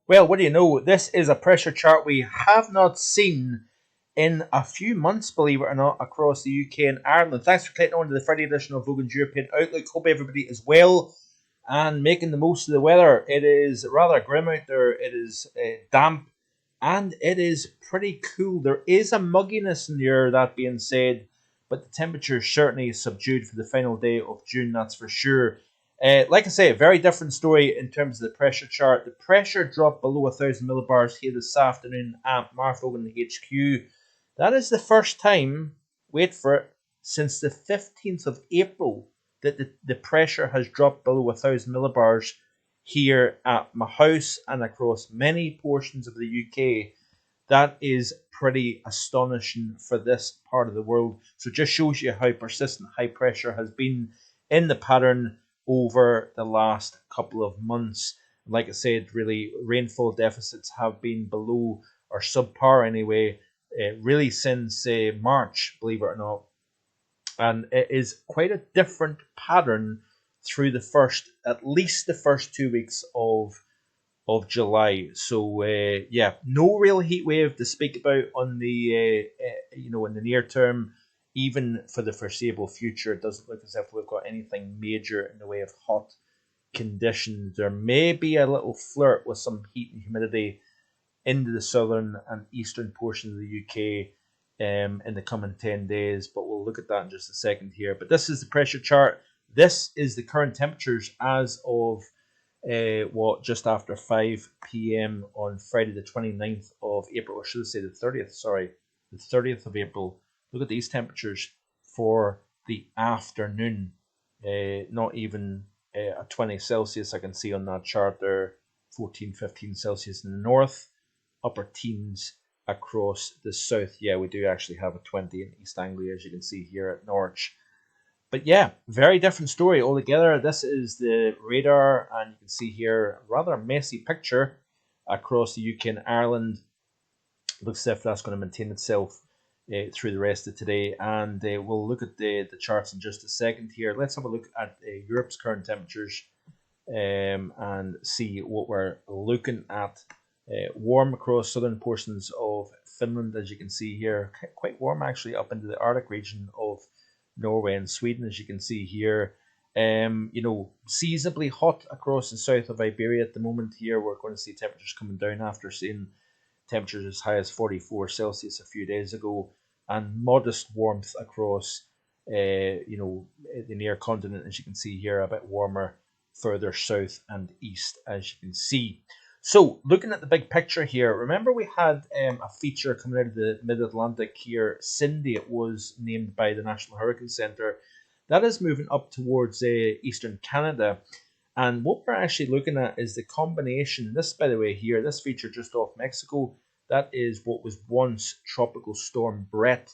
Well, what do you know? This is a pressure chart we have not seen in a few months, believe it or not, across the UK and Ireland. Thanks for clicking on to the Friday edition of Vogan's European Outlook. Hope everybody is well and making the most of the weather. It is rather grim out there. It is damp and it is pretty cool. There is a mugginess in the air, that being said, but the temperature is certainly subdued for the final day of June, that's for sure. Like I say, a very different story in terms of the pressure chart. The pressure dropped below 1,000 millibars here this afternoon at Marfogan HQ. That is the first time, wait for it, since the 15th of April that the pressure has dropped below 1,000 millibars here at my house and across many portions of the UK. That is pretty astonishing for this part of the world. So it just shows you how persistent high pressure has been in the pattern over the last couple of months. Like I said, really, rainfall deficits have been below or subpar anyway, really since March, believe it or not. And it is quite a different pattern through at least the first 2 weeks of July. So yeah, no real heat wave to speak about on the in the near term. Even for the foreseeable future, it doesn't look as if we've got anything major in the way of hot conditions. There may be a little flirt with some heat and humidity into the southern and eastern portions of the UK in the coming 10 days, but we'll look at that in just a second here. But this is the pressure chart. This is the current temperatures as of just after 5 p.m. on Friday the 29th of April, or should I say the 30th, sorry, the 30th of April. Look at these temperatures for the afternoon. Not even a 20 Celsius I can see on that chart there, 14, 15 Celsius in the north, upper teens across the south. Yeah, we do actually have a 20 in East Anglia, as you can see here at Norwich. But yeah, very different story altogether. This is the radar, and you can see here a rather messy picture across the UK and Ireland. Looks as if that's going to maintain itself through the rest of today, and we'll look at the charts in just a second here. Let's have a look at Europe's current temperatures and see what we're looking at. Warm across southern portions of Finland, as you can see here. Quite warm actually up into the Arctic region of Norway and Sweden, as you can see here. Seasonably hot across the south of Iberia at the moment here. We're going to see temperatures coming down after seeing temperatures as high as 44 Celsius a few days ago, and modest warmth across the near continent, as you can see here, a bit warmer further south and east, as you can see. So, looking at the big picture here, remember we had a feature coming out of the mid-Atlantic here. Cindy, it was named by the National Hurricane Center. That is moving up towards eastern Canada. And what we're actually looking at is the combination. This, by the way, here, this feature just off Mexico, that is what was once Tropical Storm Brett.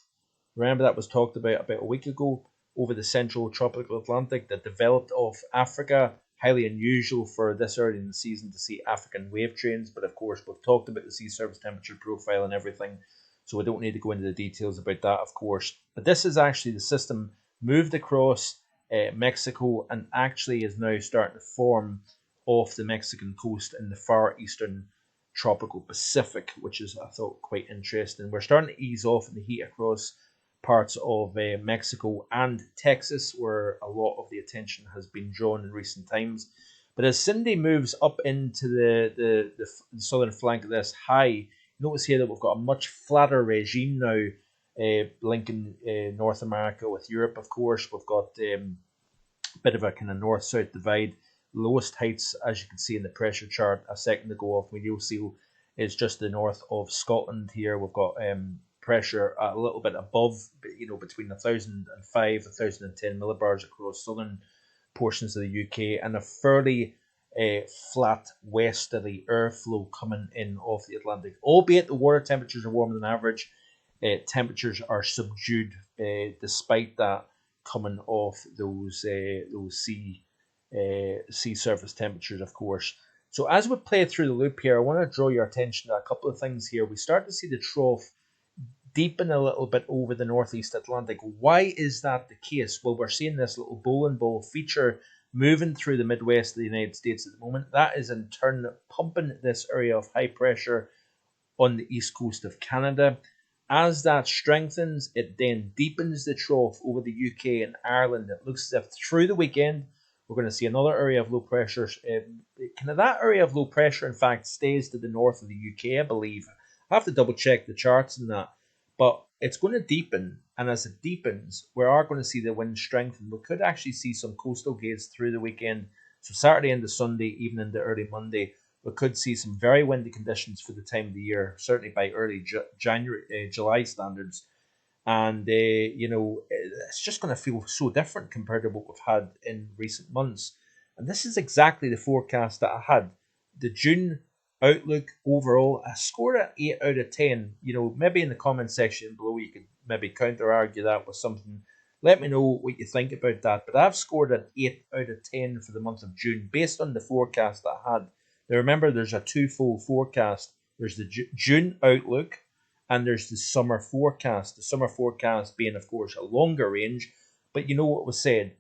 Remember that was talked about a week ago over the central tropical Atlantic that developed off Africa. Highly unusual for this early in the season to see African wave trains, but of course we've talked about the sea surface temperature profile and everything, so we don't need to go into the details about that, of course. But this is actually the system moved across Mexico and actually is now starting to form off the Mexican coast in the far eastern tropical Pacific, which is, I thought, quite interesting. We're starting to ease off in the heat across parts of Mexico and Texas, where a lot of the attention has been drawn in recent times. But as Cindy moves up into the southern flank of this high, notice here that we've got a much flatter regime now, linking North America with Europe, of course. We've got a bit of a kind of north-south divide. Lowest heights, as you can see in the pressure chart a second ago off Medial Seal, is just the north of Scotland here. We've got pressure a little bit above, between 1,005, 1,010 millibars across southern portions of the UK, and a fairly flat westerly airflow coming in off the Atlantic. Albeit the water temperatures are warmer than average, temperatures are subdued despite that, coming off those sea surface temperatures, of course. So as we play through the loop here, I want to draw your attention to a couple of things here. We start to see the trough deepen a little bit over the northeast Atlantic. Why is that the case? Well, we're seeing this little bowling ball feature moving through the Midwest of the United States at the moment. That is in turn pumping this area of high pressure on the east coast of Canada. As that strengthens, it then deepens the trough over the UK and Ireland. It looks as if through the weekend we're going to see another area of low pressure. Kind of that area of low pressure, in fact, stays to the north of the UK, I believe. I have to double check the charts and that, but it's going to deepen, and as it deepens, we are going to see the wind strengthen. We could actually see some coastal gates through the weekend, so Saturday into Sunday, even into early Monday. We could see some very windy conditions for the time of the year, certainly by early July standards. And, it's just going to feel so different compared to what we've had in recent months. And this is exactly the forecast that I had. The June outlook overall, I scored an 8 out of 10. Maybe in the comment section below you could maybe counter argue that with something. Let me know what you think about that. But I've scored an 8 out of 10 for the month of June based on the forecast that I had. Now remember, there's a twofold forecast. There's the June outlook and there's the summer forecast. The summer forecast being, of course, a longer range. But you know what was said.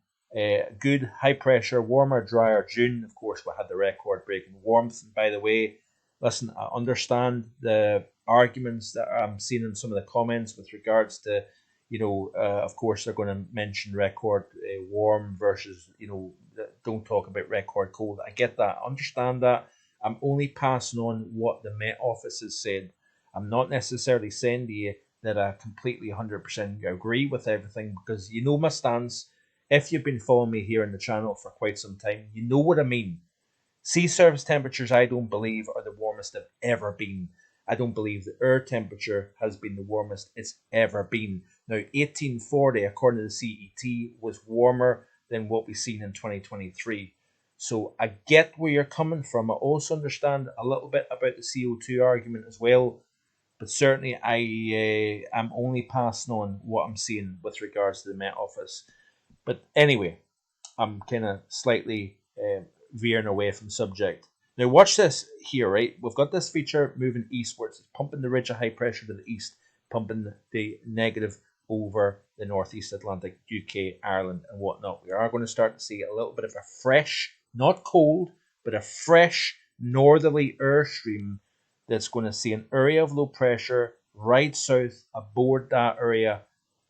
Good, high pressure, warmer, drier June. Of course, we had the record breaking warmth. And by the way, listen, I understand the arguments that I'm seeing in some of the comments with regards to, of course, they're going to mention record warm versus, don't talk about record cold. I get that. I understand that. I'm only passing on what the Met Office has said. I'm not necessarily saying to you that I completely 100% agree with everything, because you know my stance. If you've been following me here on the channel for quite some time, you know what I mean. Sea surface temperatures, I don't believe, are the warmest they've ever been. I don't believe the air temperature has been the warmest it's ever been. Now, 1840, according to the CET, was warmer than what we've seen in 2023. So I get where you're coming from. I also understand a little bit about the CO2 argument as well. But certainly I am only passing on what I'm seeing with regards to the Met Office. But anyway, I'm kind of slightly veering away from the subject. Now watch this here, right? We've got this feature moving eastwards. It's pumping the ridge of high pressure to the east, pumping the negative over the northeast Atlantic, UK, Ireland, and whatnot. We are going to start to see a little bit of a fresh, not cold, but a fresh northerly airstream that's going to see an area of low pressure right south aboard that area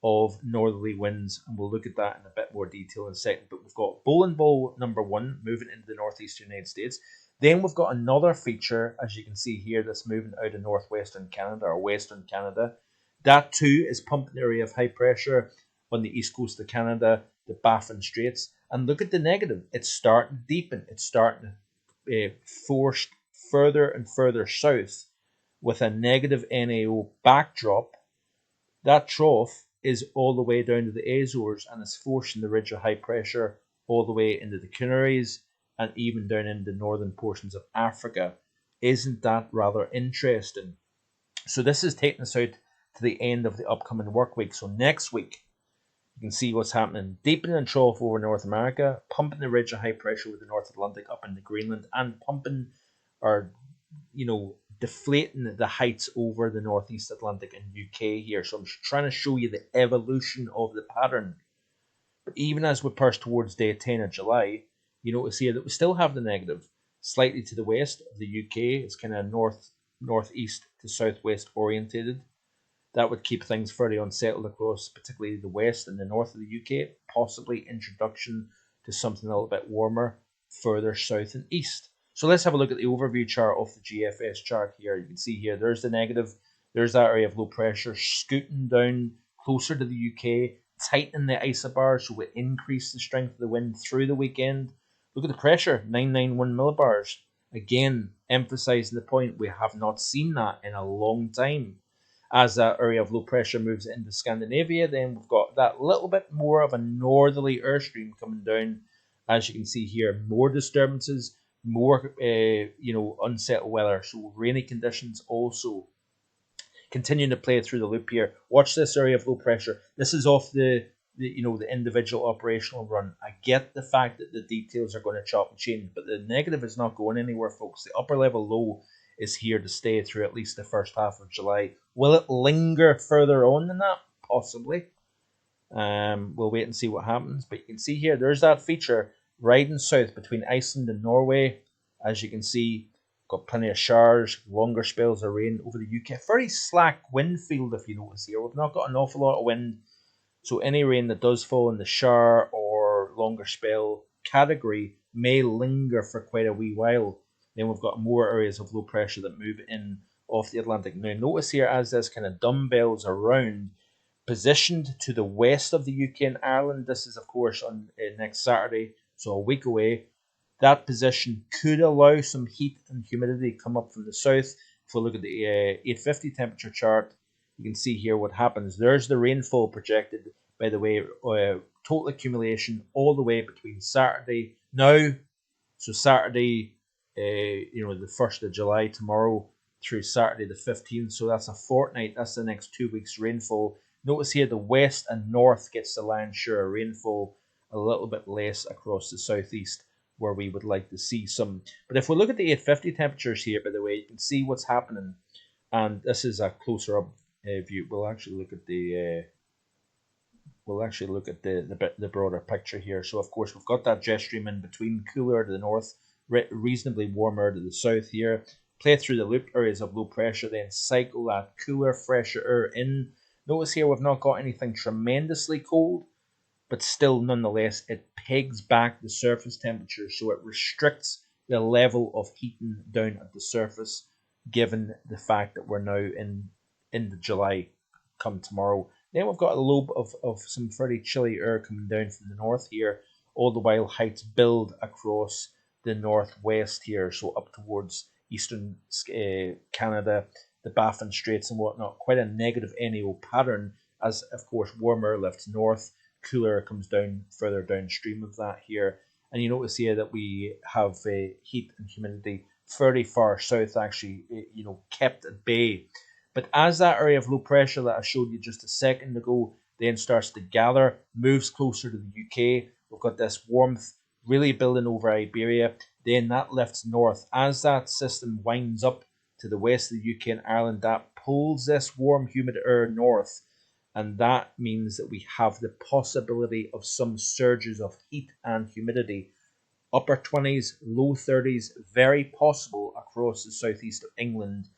of northerly winds, and we'll look at that in a bit more detail in a second. But we've got bowling ball number 1 moving into the northeastern United States. Then we've got another feature, as you can see here, that's moving out of northwestern Canada or western Canada. That too is pumping the area of high pressure on the east coast of Canada, the Baffin Straits. And look at the negative. It's starting to deepen. It's starting to force further and further south with a negative NAO backdrop. That trough is all the way down to the Azores and is forcing the ridge of high pressure all the way into the Canaries and even down into the northern portions of Africa. Isn't that rather interesting? So this is taking us out to the end of the upcoming work week. So next week, you can see what's happening. Deepening and trough over North America, pumping the ridge of high pressure with the North Atlantic up into Greenland, and pumping or, deflating the heights over the Northeast Atlantic and UK here. So I'm trying to show you the evolution of the pattern. But even as we push towards day 10 of July, you notice here that we still have the negative. Slightly to the west of the UK, it's kind of northeast to southwest orientated. That would keep things fairly unsettled across particularly the west and the north of the UK. Possibly introduction to something a little bit warmer further south and east. So let's have a look at the overview chart of the GFS chart here. You can see here, there's the negative. There's that area of low pressure scooting down closer to the UK, tightening the isobars, so we increase the strength of the wind through the weekend. Look at the pressure, 991 millibars. Again, emphasizing the point, we have not seen that in a long time. As that area of low pressure moves into Scandinavia, then we've got that little bit more of a northerly airstream coming down. As you can see here, more disturbances, more unsettled weather. So rainy conditions also continuing to play through the loop here. Watch this area of low pressure. This is off the individual operational run. I get the fact that the details are going to chop and change, but the negative is not going anywhere, folks. The upper level low is here to stay through at least the first half of July. Will it linger further on than that? Possibly. We'll wait and see what happens. But you can see here, there's that feature riding south between Iceland and Norway. As you can see, got plenty of showers, longer spells of rain over the UK. Very slack wind field, if you notice here. We've not got an awful lot of wind, so any rain that does fall in the shower or longer spell category may linger for quite a wee while. Then we've got more areas of low pressure that move in off the Atlantic. Now notice here as this kind of dumbbells around, positioned to the west of the UK and Ireland. This is of course on next Saturday, so a week away. That position could allow some heat and humidity to come up from the south. If we look at the 850 temperature chart, you can see here what happens. There's the rainfall projected, by the way, total accumulation all the way between Saturday now, so Saturday, the 1st of July tomorrow through Saturday the 15th. So that's a fortnight. That's the next 2 weeks rainfall. Notice here the west and north gets the lion's share of rainfall, a little bit less across the southeast where we would like to see some. But if we look at the 850 temperatures here, by the way, you can see what's happening. And this is a closer up view. We'll actually look at the the broader picture here. So of course we've got that jet stream in between, cooler to the north, reasonably warmer to the south here. Play through the loop areas of low pressure, then cycle that cooler, fresher air in. Notice here we've not got anything tremendously cold, but still nonetheless it pegs back the surface temperature, so it restricts the level of heating down at the surface, given the fact that we're now in the July come tomorrow. Then we've got a lobe of some fairly chilly air coming down from the north here, all the while heights build across the northwest here, so up towards eastern Canada, the Baffin Straits and whatnot. Quite a negative NAO pattern as, of course, warmer lifts north, cooler comes down further downstream of that here. And you notice here that we have heat and humidity fairly far south, actually, kept at bay. But as that area of low pressure that I showed you just a second ago then starts to gather, moves closer to the UK, we've got this warmth really building over Iberia, then that lifts north. As that system winds up to the west of the UK and Ireland, that pulls this warm, humid air north, and that means that we have the possibility of some surges of heat and humidity. Upper 20s, low 30s, very possible across the southeast of England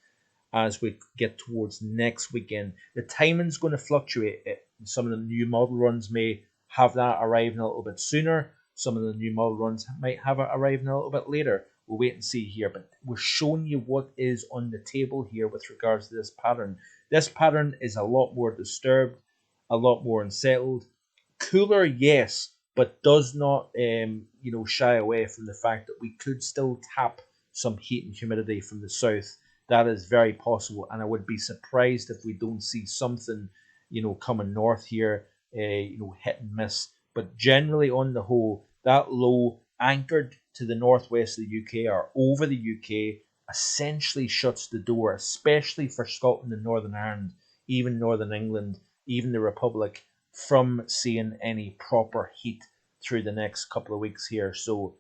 as we get towards next weekend. The timing's going to fluctuate. Some of the new model runs may have that arriving a little bit sooner. Some of the new model runs might have it arriving a little bit later. We'll wait and see here, but we're showing you what is on the table here with regards to this pattern. This pattern is a lot more disturbed, a lot more unsettled. Cooler, yes, but does not shy away from the fact that we could still tap some heat and humidity from the south. That is very possible, and I would be surprised if we don't see something, coming north here, hit and miss. But generally, on the whole, that low anchored to the northwest of the UK or over the UK essentially shuts the door, especially for Scotland and Northern Ireland, even Northern England, even the Republic, from seeing any proper heat through the next couple of weeks here. So,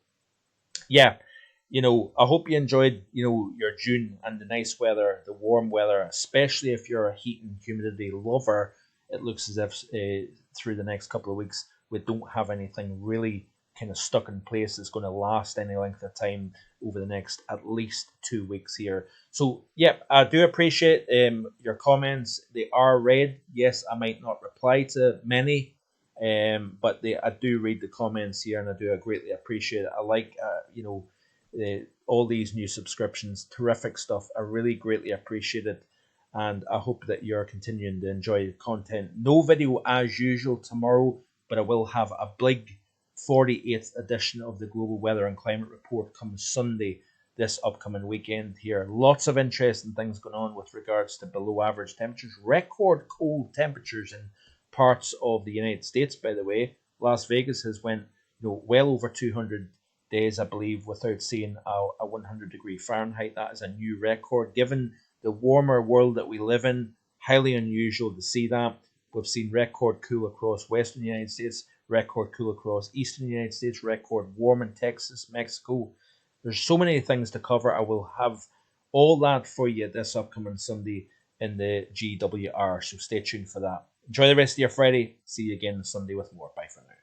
yeah. I hope you enjoyed, your June and the nice weather, the warm weather, especially if you're a heat and humidity lover. It looks as if through the next couple of weeks, we don't have anything really kind of stuck in place that's going to last any length of time over the next at least 2 weeks here. So, yep, I do appreciate your comments. They are read. Yes, I might not reply to many, but I do read the comments here, and I do greatly appreciate it. I like, all these new subscriptions. Terrific stuff. I really greatly appreciate it, and I hope that you're continuing to enjoy the content. No video as usual tomorrow, but I will have a big 48th edition of the Global Weather and Climate Report come Sunday this upcoming weekend here. Lots of interesting things going on with regards to below average temperatures, record cold temperatures in parts of the United States, by the way. Las Vegas has went well over 200 days, I believe, without seeing a 100 degree Fahrenheit. That is a new record. Given the warmer world that we live in, highly unusual to see that. We've seen record cool across western United States, record cool across eastern United States, record warm in Texas, Mexico. There's so many things to cover. I will have all that for you this upcoming Sunday in the GWR, so stay tuned for that. Enjoy the rest of your Friday. See you again Sunday with more. Bye for now.